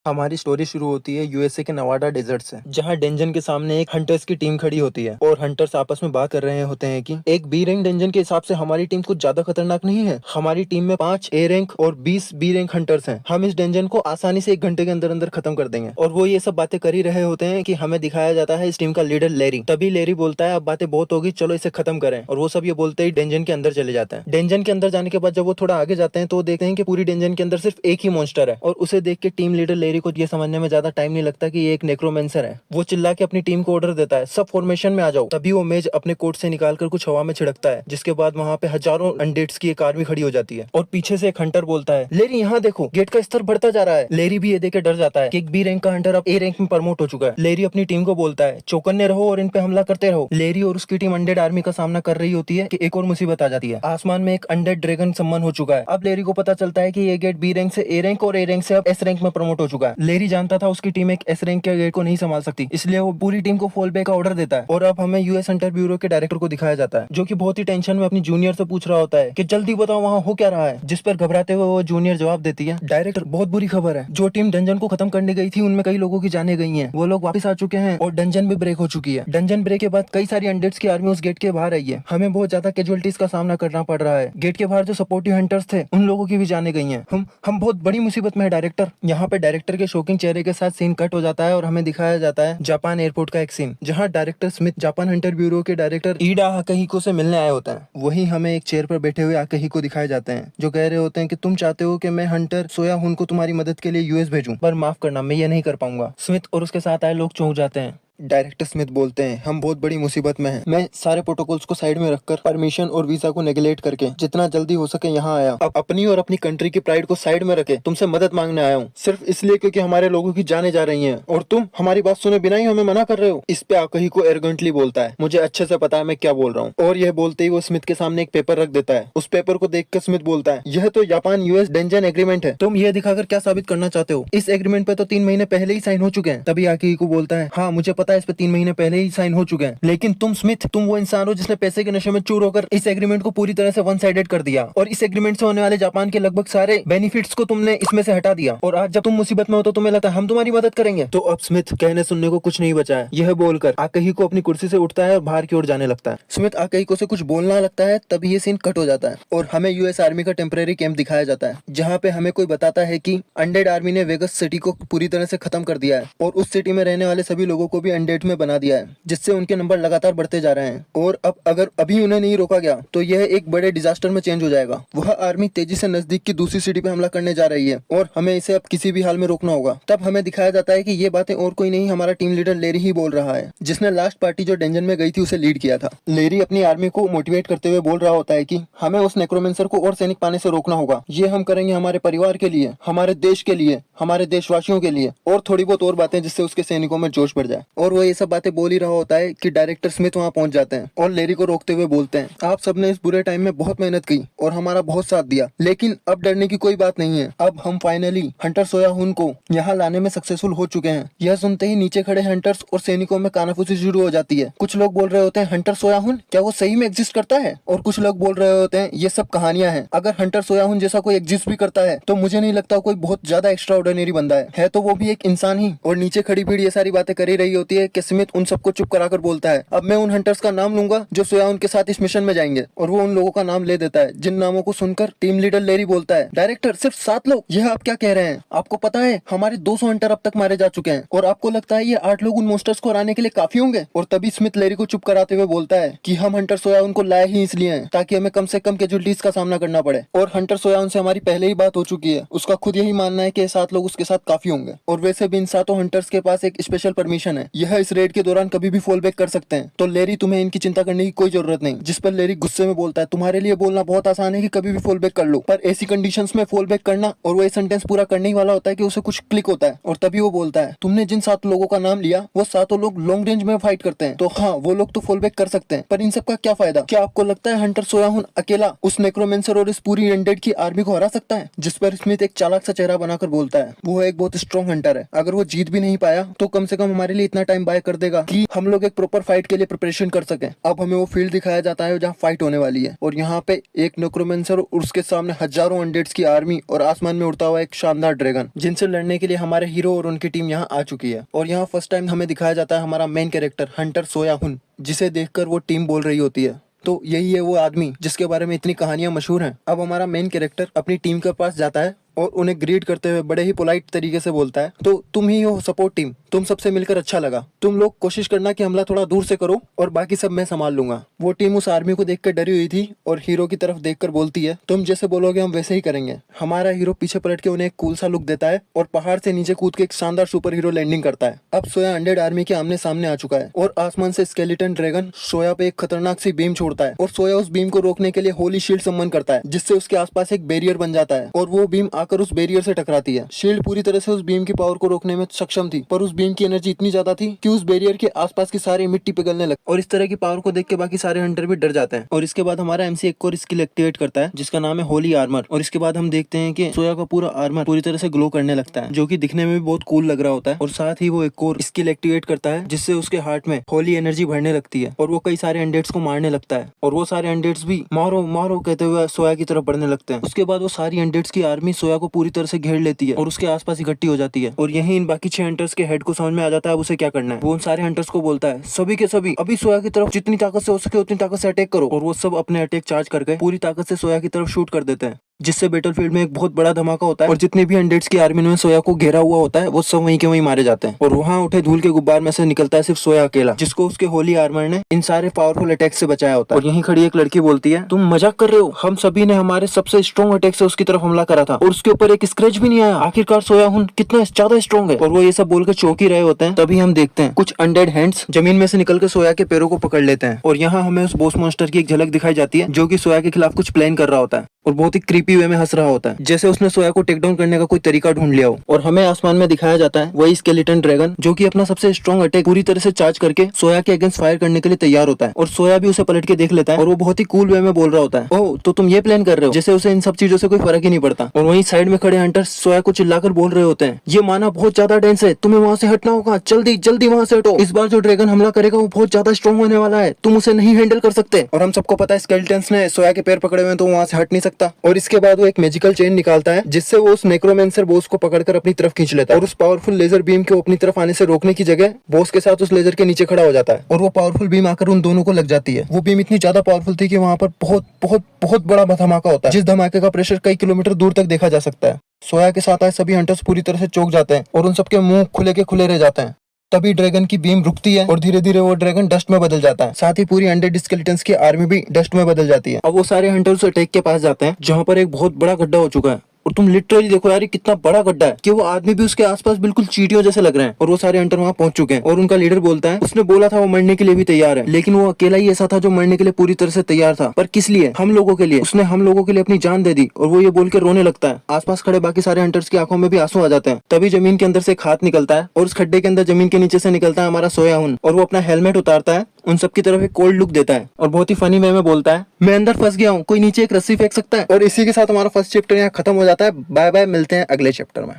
हमारी स्टोरी शुरू होती है यूएसए के नवाडा डेजर्ट से, जहां डेंजन के सामने एक हंटर्स की टीम खड़ी होती है और हंटर्स आपस में बात कर रहे होते हैं कि एक बी रैंक डेंजन के हिसाब से हमारी टीम कुछ ज्यादा खतरनाक नहीं है। हमारी टीम में 5 ए रैंक और 20 बी रैंक हंटर्स हैं। हम इस डेंजन को आसानी से 1 घंटे के अंदर अंदर खत्म कर देंगे। और वो ये सब बातें कर ही रहे होते हैं कि हमें दिखाया जाता है इस टीम का लीडर लेरी। तभी लेरी बोलता है अब बातें बहुत होगी, चलो इसे खत्म करें। और वो सब ये बोलते ही डेंजन के अंदर चले जाते हैं। डेंजन के अंदर जाने के बाद जब वो थोड़ा आगे जाते हैं तो वो देखते हैं कि पूरी डेंजन के अंदर सिर्फ एक ही मॉन्स्टर है। और उसे देख के टीम लीडर लेरी को ये समझने में ज्यादा टाइम नहीं लगता कि ये एक नेक्रोमेंसर है। वो चिल्ला के अपनी टीम को ऑर्डर देता है सब फॉर्मेशन में आ जाओ। तभी वो मेज अपने कोट से निकालकर कुछ हवा में छिड़कता है, जिसके बाद वहाँ पे हजारों अनडेड्स की एक आर्मी खड़ी हो जाती है। और पीछे से एक हंटर बोलता है लेरी यहाँ देखो, गेट का स्तर बढ़ता जा रहा है। लेरी भी ये देख के डर जाता है कि एक बी रैंक का हंटर अब ए रैंक में प्रमोट हो चुका है। लेरी अपनी टीम को बोलता है चौकन्ने रहो और इन पे हमला करते रहो। लेरी और उसकी टीम अनडेड आर्मी का सामना कर रही होती है कि एक और मुसीबत आ जाती है। आसमान में एक अनडेड ड्रैगन सम्मन हो चुका है। अब लेरी को पता चलता है कि ये गेट बी रैंक से ए रैंक और ए रैंक से अब एस रैंक में प्रमोट हो चुका है। लेरी जानता था उसकी टीम एक एस रैंक के गेट को नहीं संभाल सकती, इसलिए वो पूरी टीम को फॉल बैक का ऑर्डर देता है। और अब हमें यूएस हंटर ब्यूरो के डायरेक्टर को दिखाया जाता है, जो कि बहुत ही टेंशन में अपनी जूनियर से पूछ रहा होता है कि जल्दी बताओ वहाँ हो क्या रहा है। जिस पर घबराते हुए वो जूनियर जवाब देती है डायरेक्टर बहुत बुरी खबर है, जो टीम डंजन को खत्म करने गई थी उनमें कई लोगों की जाने गई हैं। वो लोग वापस आ चुके हैं और डंजन भी ब्रेक हो चुकी है। डंजन ब्रेक के बाद कई सारी अनडेड्स की आर्मी उस गेट के बाहर आई है। हमें बहुत ज्यादा कैजुअलिटीज का सामना करना पड़ रहा है। गेट के बाहर जो सपोर्टिव हंटर्स थे उन लोगों की भी जाने गई है। हम बहुत बड़ी मुसीबत में है डायरेक्टर। यहाँ पे डायरेक्टर के शोकिंग चेहरे के साथ सीन कट हो जाता है और हमें दिखाया जाता है जापान एयरपोर्ट का एक सीन, जहाँ director Smith Japan Hunter bureau के डायरेक्टर ईडा आकाहिको से मिलने आए होते हैं। वही हमें एक चेयर पर बैठे हुए आकाहिको दिखाए जाते हैं, जो कह रहे होते हैं कि तुम चाहते हो कि मैं हंटर सोया हुन को तुम्हारी मदद के लिए यूएस भेजूं, पर माफ करना मैं ये नहीं कर पाऊंगा। स्मिथ और उसके साथ आए लोग चौंक जाते हैं। डायरेक्टर स्मिथ बोलते हैं हम बहुत बड़ी मुसीबत में हैं। मैं सारे प्रोटोकॉल्स को साइड में रखकर परमिशन और वीजा को नेगलेक्ट करके जितना जल्दी हो सके यहाँ आया। अब अपनी और अपनी कंट्री की प्राइड को साइड में रखे तुमसे मदद मांगने आया हूँ, सिर्फ इसलिए क्योंकि हमारे लोगों की जाने जा रही हैं और तुम हमारी बात सुने बिना ही हमें मना कर रहे हो। इस पे आकही को एरोगेंटली बोलता है मुझे अच्छे से पता है मैं क्या बोल रहा हूँ। और यह बोलते ही वो स्मिथ के सामने एक पेपर रख देता है। उस पेपर को देख कर स्मिथ बोलता है यह तो जापान यूएस डेंजन एग्रीमेंट है, तुम यह दिखाकर क्या साबित करना चाहते हो? इस एग्रीमेंट पे तो 3 महीने पहले ही साइन हो चुके हैं। तभी आकही को बोलता है हाँ मुझे पता है इस पे 3 महीने पहले ही साइन हो चुके हैं, लेकिन तुम स्मिथ तुम वो इंसान हो जिसने पैसे के नशे में चूर होकर इस एग्रीमेंट को पूरी तरह से वन साइडेड कर दिया और इस एग्रीमेंट से होने वाले जापान के लगभग सारे बेनिफिट्स को तुमने इसमें से हटा दिया। और आज जब तुम मुसीबत में हो तो तुम्हें लगता है हम तुम्हारी मदद करेंगे। तो अब स्मिथ कहने सुनने को कुछ नहीं बचा है। यह बोलकर आकही को अपनी कुर्सी से उठता है और बाहर की ओर जाने लगता है। स्मिथ आकही को से कुछ बोलना लगता है, तभी ये सीन कट हो जाता है और हमें यूएस आर्मी का टेम्परेरी कैंप दिखाया जाता है, जहाँ पे हमें कोई बताता है कि अनडेड आर्मी ने वेगस सिटी को पूरी तरह से खत्म कर दिया है और उस सिटी में रहने वाले सभी लोगों को भी अनडेड में बना दिया है, जिससे उनके नंबर लगातार बढ़ते जा रहे हैं। और अब अगर अभी उन्हें नहीं रोका गया तो यह एक बड़े डिजास्टर में चेंज हो जाएगा। वह आर्मी तेजी से नजदीक की दूसरी सिटी पे हमला करने जा रही है और हमें इसे अब किसी भी हाल में रोकना होगा। तब हमें दिखाया जाता है कि ये बातें और कोई नहीं हमारा टीम लीडर लेरी ही बोल रहा है, जिसने लास्ट पार्टी जो डेंजन में गई थी उसे लीड किया था। लेरी अपनी आर्मी को मोटिवेट करते हुए बोल रहा होता है कि हमें उस नेक्रोमेंसर को और सैनिक पाने से रोकना होगा। ये हम करेंगे हमारे परिवार के लिए, हमारे देश के लिए, हमारे देशवासियों के लिए, और थोड़ी बहुत और बातें जिससे उसके सैनिकों में जोश बढ़ जाए। और वो ये सब बातें बोल ही रहा होता है कि डायरेक्टर स्मिथ वहाँ पहुंच जाते हैं और लेरी को रोकते हुए बोलते हैं आप सबने इस बुरे टाइम में बहुत मेहनत की और हमारा बहुत साथ दिया, लेकिन अब डरने की कोई बात नहीं है। अब हम फाइनली हंटर सोया हुन को यहाँ लाने में सक्सेसफुल हो चुके हैं। यह सुनते ही नीचे खड़े हंटर्स और सैनिकों में कानाफूसी शुरू हो जाती है। कुछ लोग बोल रहे होते हैं हंटर सोया हुन क्या वो सही में एग्जिस्ट करता है, और कुछ लोग बोल रहे होते हैं ये सब कहानियां हैं। अगर हंटर सोया हुन जैसा कोई एग्जिस्ट भी करता है तो मुझे नहीं लगता कोई बहुत ज्यादा एक्स्ट्रा ऑर्डिनरी बंदा है तो वो भी एक इंसान ही। और नीचे खड़ी भीड़ ये सारी बातें कर ही रही होती है कि स्मिथ उन सबको चुप कराकर बोलता है अब मैं उन हंटर्स का नाम लूंगा जो सोया उनके साथ इस मिशन में जाएंगे। और वो उन लोगों का नाम ले देता है, जिन नामों को सुनकर टीम लीडर लेरी बोलता है डायरेक्टर सिर्फ 7 लोग, यह आप क्या कह रहे हैं? आपको पता है हमारे 200 हंटर अब तक मारे जा चुके हैं और आपको लगता है ये 8 लोग उन मोस्टर्स को हराने के लिए काफी होंगे? और तभी स्मिथ लेरी को चुप कराते हुए बोलता है कि हम हंटर सोया उनको लाए ही इसलिए हैं ताकि हमें कम से कम कैजुअलिटीज का सामना करना पड़े, और हंटर सोया उनसे हमारी पहले ही बात हो चुकी है। उसका खुद यही मानना है कि 7 लोग उसके साथ काफी होंगे। और वैसे भी इन 7 हंटर्स के पास एक स्पेशल परमिशन है, यह इस रेड के दौरान कभी भी फॉल बैक कर सकते हैं। तो लेरी तुम्हें इनकी चिंता करने की कोई जरूरत नहीं। जिस पर लेरी गुस्से में बोलता है तुम्हारे लिए बोलना बहुत आसान है कि कभी भी फॉल बैक कर लो, पर ऐसी कंडीशंस में फॉल बैक करना, और वो ये सेंटेंस पूरा करने ही वाला होता है कि उसे कुछ क्लिक होता है। और तभी वो बोलता है तुमने जिन 7 लोगों का नाम लिया वो 7 लोग लॉन्ग रेंज में फाइट करते हैं, तो हाँ वो लोग तो फॉल बैक कर सकते हैं, पर इन सब का क्या फायदा? क्या आपको लगता है हंटर सोया हुन अकेला उस नेक्रोमेंसर और इस पूरी अनडेड की आर्मी को हरा सकता है? जिस पर स्मिथ एक चालाक सा चेहरा बनाकर बोलता है वो एक बहुत स्ट्रॉन्ग हंटर है, अगर वो जीत भी नहीं पाया तो कम से कम हमारे लिए इतना टाइम बाय कर देगा कि हम लोग एक प्रॉपर फाइट के लिए प्रिपरेशन कर सके। अब हमें वो फील्ड दिखाया जाता है जहाँ फाइट होने वाली है और यहाँ पे एक नेक्रोमेंसर और उसके सामने हजारों अनडेड्स की आर्मी और आसमान में उड़ता हुआ एक शानदार ड्रैगन, जिनसे लड़ने के लिए हमारे हीरो और उनकी टीम यहाँ आ चुकी है। और यहाँ फर्स्ट टाइम हमें दिखाया जाता है हमारा मेन कैरेक्टर हंटर सोया हुन, जिसे देखकर वो टीम बोल रही होती है। तो यही है वो आदमी जिसके बारे में इतनी कहानियां मशहूर हैं। अब हमारा मेन कैरेक्टर अपनी टीम के पास जाता है और उन्हें ग्रीट करते हुए बड़े ही पोलाइट तरीके से बोलता है, तो तुम ही हो सपोर्ट टीम, तुम सबसे मिलकर अच्छा लगा, तुम लोग कोशिश करना कि हमला थोड़ा दूर से करो और बाकी सब मैं संभाल लूंगा। वो टीम उस आर्मी को देखकर डरी हुई थी और हीरो की तरफ देखकर बोलती है, तुम जैसे बोलोगे हम वैसे ही करेंगे। हमारा हीरो पीछे पलट के उन्हें एक कूल सा लुक देता है और पहाड़ से नीचे कूद के एक शानदार सुपर हीरो लैंडिंग करता है। अब सोया अनडेड आर्मी के आमने सामने आ चुका है और आसमान से स्केलेटन ड्रैगन सोया पे एक खतरनाक सी बीम छोड़ता है और सोया उस बीम को रोकने के लिए होली शील्ड सम्मन करता है, जिससे उसके आसपास एक बैरियर बन जाता है और वो बीम आकर उस बैरियर से टकराती है। शील्ड पूरी तरह से उस बीम की पावर को रोकने में सक्षम थी, पर उस बीम की एनर्जी इतनी ज्यादा थी कि उस बैरियर के आसपास की सारी मिट्टी पिघलने लगी और इस तरह की पावर को देख के बाकी सारे हंटर भी डर जाते हैं। और इसके बाद हमारा एमसी एक और स्किल एक्टिवेट करता है जिसका नाम है होली आर्मर। और इसके बाद हम देखते हैं कि सोया का पूरा आर्मर पूरी तरह से ग्लो करने लगता है, जो कि दिखने में भी बहुत कूल लग रहा होता है। और साथ ही वो एक और स्किल एक्टिवेट करता है जिससे उसके हार्ट में होली एनर्जी बढ़ने लगती है और वो कई सारे अंडेट्स को मारने लगता है और वो सारे अंडेट्स भी मारो मारो कहते हुए सोया की तरफ बढ़ने लगते हैं। उसके बाद वो सारी अंडेट्स की आर्मी सोया को पूरी तरह से घेर लेती है और उसके आसपास इकट्ठी हो जाती है। और यही इन बाकी 6 हंटर्स के हेड को समझ में आ जाता है उसे क्या करना है। वो उन सारे हंटर्स को बोलता है, सभी के सभी अभी सोया की तरफ जितनी ताकत से हो सके उतनी ताकत से अटैक करो। और वो सब अपने अटैक चार्ज करके पूरी ताकत से सोया की तरफ शूट कर देते हैं, जिससे बैटलफील्ड में एक बहुत बड़ा धमाका होता है और जितने भी अनडेड्स की आर्मी में सोया को घेरा हुआ होता है वो सब वहीं के वहीं मारे जाते हैं। और वहाँ उठे धूल के गुब्बार में से निकलता है सिर्फ सोया अकेला, जिसको उसके होली आर्मर ने इन सारे पावरफुल अटैक से बचाया होता है। और यहीं खड़ी एक लड़की बोलती है, तुम मजाक कर रहे हो, हम सभी ने हमारे सबसे स्ट्रॉन्ग अटैक से उसकी तरफ हमला करा था और उसके ऊपर एक स्क्रैच भी नहीं आया, आखिरकार सोया हुन कितना ज्यादा स्ट्रॉन्ग है। और वो ये सब बोलकर चौंक ही रहे होते हैं, तभी हम देखते हैं कुछ अनडेड हैंड्स जमीन में से निकलकर सोया के पैरों को पकड़ लेते हैं। और यहाँ हमें उस बॉस मॉन्स्टर की एक झलक दिखाई जाती है जो कि सोया के खिलाफ कुछ प्लान कर रहा होता है और बहुत ही क्रीपी वे में हंस रहा होता है, जैसे उसने सोया को टेक डाउन करने का कोई तरीका ढूंढ लिया हो। और हमें आसमान में दिखाया जाता है वही स्केलेटन ड्रैगन जो कि अपना सबसे स्ट्रॉन्ग अटैक पूरी तरह से चार्ज करके सोया के अगेंस्ट फायर करने के लिए तैयार होता है। और सोया भी उसे पलट के देख लेता है और वो बहुत ही कूल वे में बोल रहा होता है, ओह तो तुम ये प्लान कर रहे हो, जैसे उसे इन सब चीजों से कोई फर्क ही नहीं पड़ता। और वहीं साइड में खड़े हंटर्स सोया को चिल्लाकर बोल रहे होते हैं, ये माना बहुत ज्यादा डेंस है, तुम्हें वहाँ से हटना होगा, जल्दी जल्दी वहाँ से हटो, इस बार जो ड्रैगन हमला करेगा वो बहुत ज्यादा स्ट्रॉन्ग होने वाला है, तुम उसे नहीं हैंडल कर सकते। और हम सबको पता है स्केलेटन्स ने सोया के पैर पकड़े हुए तो वहाँ से हट नहीं सकता। और इसके बाद वो एक मैजिकल चेन निकालता है जिससे वो उस नेक्रोमेंसर बॉस को पकड़कर अपनी तरफ खींच लेता है और उस पावरफुल लेजर बीम को अपनी तरफ आने से रोकने की जगह बॉस के साथ उस लेजर के नीचे खड़ा हो जाता है और वो पावरफुल बीम आकर उन दोनों को लग जाती है। वो बीम इतनी ज्यादा पावरफुल थी कि वहाँ पर बहुत बहुत बहुत बड़ा धमाका होता है, जिस धमाके का प्रेशर कई किलोमीटर दूर तक देखा जा सकता है। सोया के साथ आए सभी हंटर्स पूरी तरह से चौंक जाते हैं और उन सबके मुंह खुले के खुले रह जाते हैं। तभी ड्रैगन की बीम रुकती है और धीरे धीरे वो ड्रैगन डस्ट में बदल जाता है, साथ ही पूरी अनडेड स्केलेटन्स की आर्मी भी डस्ट में बदल जाती है। अब वो सारे हंटर्स अटैक के पास जाते हैं जहाँ पर एक बहुत बड़ा गड्ढा हो चुका है और तुम लिटरली देखो यार ये कितना बड़ा गड्ढा है कि वो आदमी भी उसके आसपास बिल्कुल चींटियों जैसे लग रहे हैं। और वो सारे हंटर वहाँ पहुंच चुके हैं और उनका लीडर बोलता है, उसने बोला था वो मरने के लिए भी तैयार है, लेकिन वो अकेला ही ऐसा था जो मरने के लिए पूरी तरह से तैयार था, पर किस लिए, हम लोगों के लिए, उसने हम लोगों के लिए अपनी जान दे दी। और वो ये बोल के रोने लगता है। आसपास खड़े बाकी सारे हंटर्स की आंखों में भी आंसू आ जाते हैं। तभी जमीन के अंदर से एक हाथ निकलता है और उस खड्डे के अंदर जमीन के नीचे से निकलता है हमारा सोया हुन और वो अपना हेलमेट उतारता है, उन सबकी तरफ एक कोल्ड लुक देता है और बहुत ही फनी वे में बोलता है, मैं अंदर फंस गया हूँ, कोई नीचे एक रस्सी फेंक सकता है। और इसी के साथ हमारा फर्स्ट चैप्टर यहाँ खत्म हो जाता है। बाय बाय, मिलते हैं अगले चैप्टर में।